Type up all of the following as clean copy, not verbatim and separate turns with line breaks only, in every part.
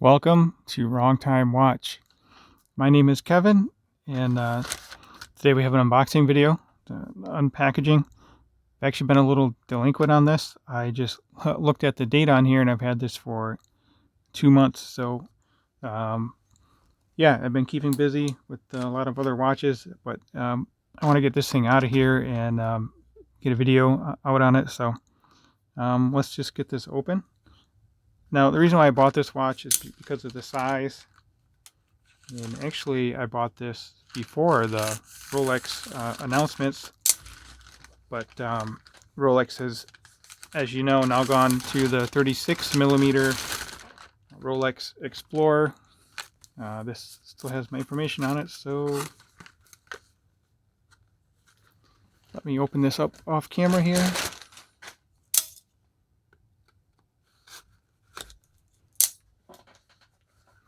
Welcome to Wrong Time Watch. My name is Kevin, and today we have an unboxing video, unpackaging. I've actually been a little delinquent on this. I just looked at the date on here, and I've had this for 2 months. So, yeah, I've been keeping busy with a lot of other watches, but I want to get this thing out of here and get a video out on it. So, let's just get this open. Now, the reason why I bought this watch is because of the size. And actually, I bought this before the Rolex announcements. But Rolex has, as you know, now gone to the 36 millimeter Rolex Explorer. This still has my information on it, so let me open this up off camera here.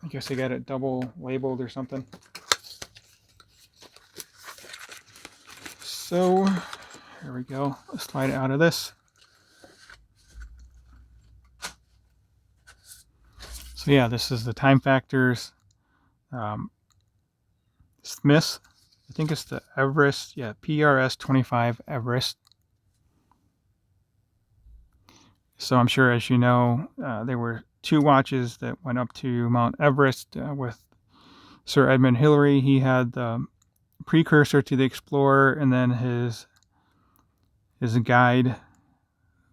I guess I got it double labeled or something. So, here we go. Let's slide it out of this. So yeah, this is the time factors. Smith's. I think it's the Everest, PRS-25 Everest. So I'm sure, as you know, there were 2 watches that went up to Mount Everest with Sir Edmund Hillary. He had the precursor to the Explorer, and then his guide,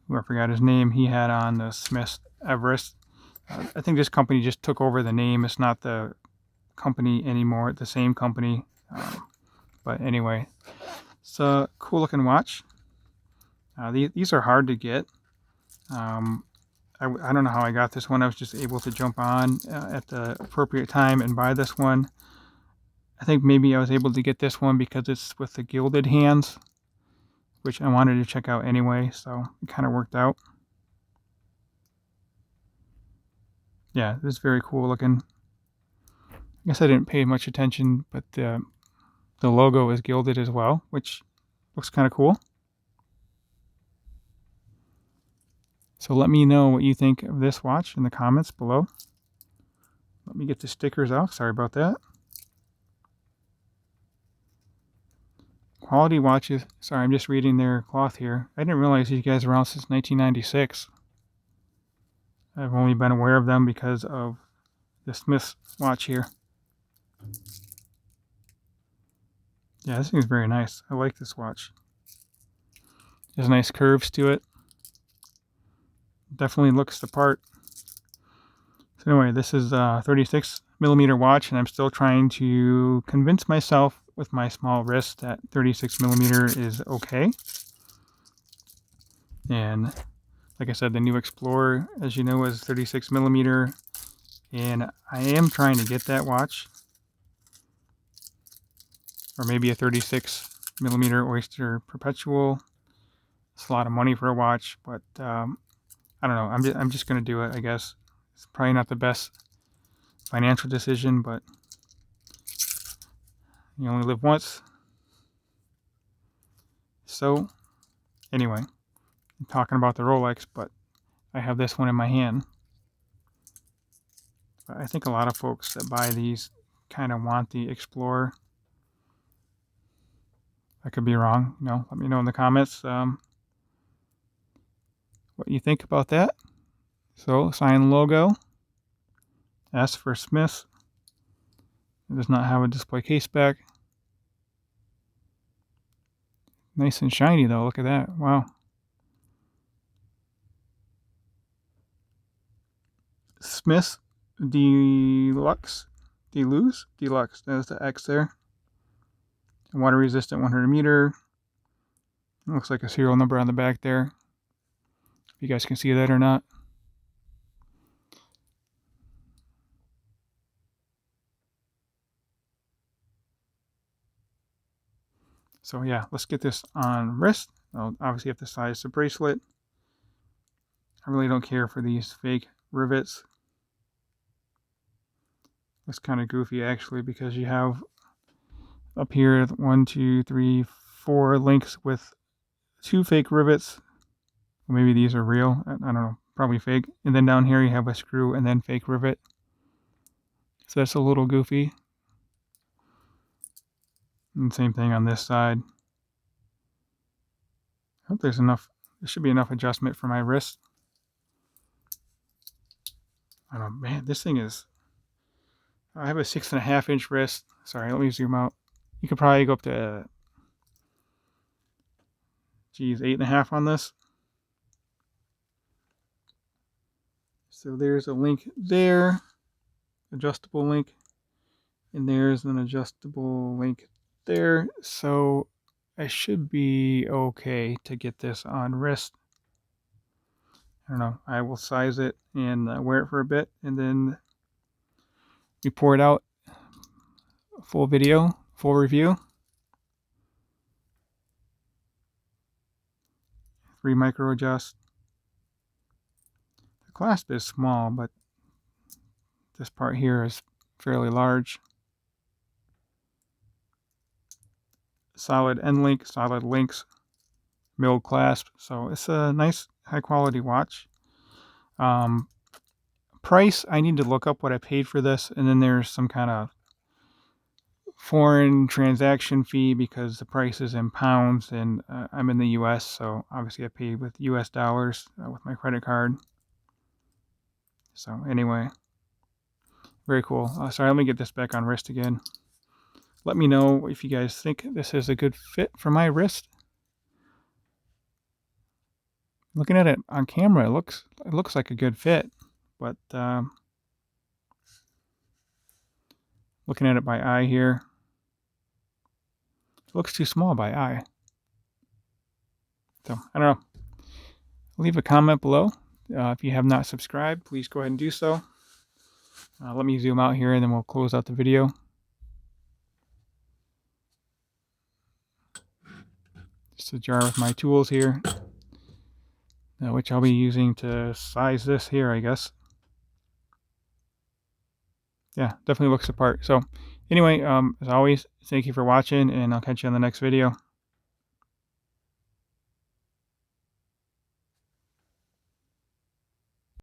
who I forgot his name, he had on the Smith's Everest. I think this company just took over the name. It's not the company anymore, the same company. But anyway, it's a cool looking watch. These are hard to get. I don't know how I got this one. I was just able to jump on at the appropriate time and buy this one. I think maybe I was able to get this one because it's with the gilded hands, which I wanted to check out anyway, so it kind of worked out. Yeah, this is very cool looking. I guess I didn't pay much attention, but the logo is gilded as well, which looks kind of cool. So let me know what you think of this watch in the comments below. Let me get the stickers off. Sorry about that. Quality watches. Sorry, I'm just reading their cloth here. I didn't realize these guys were around since 1996. I've only been aware of them because of the Smith's watch here. Yeah, this thing is very nice. I like this watch. There's nice curves to it. Definitely looks the part. So anyway, this is a 36 millimeter watch, and I'm still trying to convince myself with my small wrist that 36 millimeter is okay. And like I said, the new Explorer, as you know, is 36 millimeter, and I am trying to get that watch, or maybe a 36 millimeter Oyster Perpetual. It's a lot of money for a watch, but I don't know. I'm just going to do it, I guess. It's probably not the best financial decision, but you only live once. So, anyway, I'm talking about the Rolex, but I have this one in my hand. But I think a lot of folks that buy these kind of want the Explorer. I could be wrong. Let me know in the comments what you think about that. So, sign logo. S for Smith's. It does not have a display case back. Nice and shiny though, look at that. Wow. Smith's Deluxe. Deluxe? Deluxe. There's the X there. Water resistant 100 meter. It looks like a serial number on the back there. If you guys can see that or not. So yeah, let's get this on wrist. I'll obviously have to size the bracelet. I really don't care for these fake rivets. Looks kind of goofy actually, because you have up here 1, 2, 3, 4 links with 2 fake rivets. Maybe these are real. I don't know. Probably fake. And then down here you have a screw and then fake rivet. So that's a little goofy. And same thing on this side. I hope there's enough. There should be enough adjustment for my wrist. I don't know, man, this thing is. I have a 6.5-inch wrist. Sorry, let me zoom out. You could probably go up to, geez, 8.5 on this. So there's a link there, adjustable link, and there's an adjustable link there. So I should be okay to get this on wrist. I don't know. I will size it and wear it for a bit, and then report out full video, full review. 3 micro adjust. The clasp is small, but this part here is fairly large. Solid end link, solid links, milled clasp. So it's a nice high quality watch. Price, I need to look up what I paid for this, and then there's some kind of foreign transaction fee because the price is in pounds, and I'm in the US, so obviously I paid with US dollars with my credit card. So anyway, very cool. Sorry, let me get this back on wrist again. Let me know if you guys think this is a good fit for my wrist. Looking at it on camera, it looks like a good fit, but looking at it by eye here, it looks too small by eye. So I don't know. Leave a comment below. If you have not subscribed, please go ahead and do so. Let me zoom out here and then we'll close out the video. Just a jar with my tools here, which I'll be using to size this here, I guess. Yeah, definitely looks the part. So anyway, as always, thank you for watching, and I'll catch you on the next video.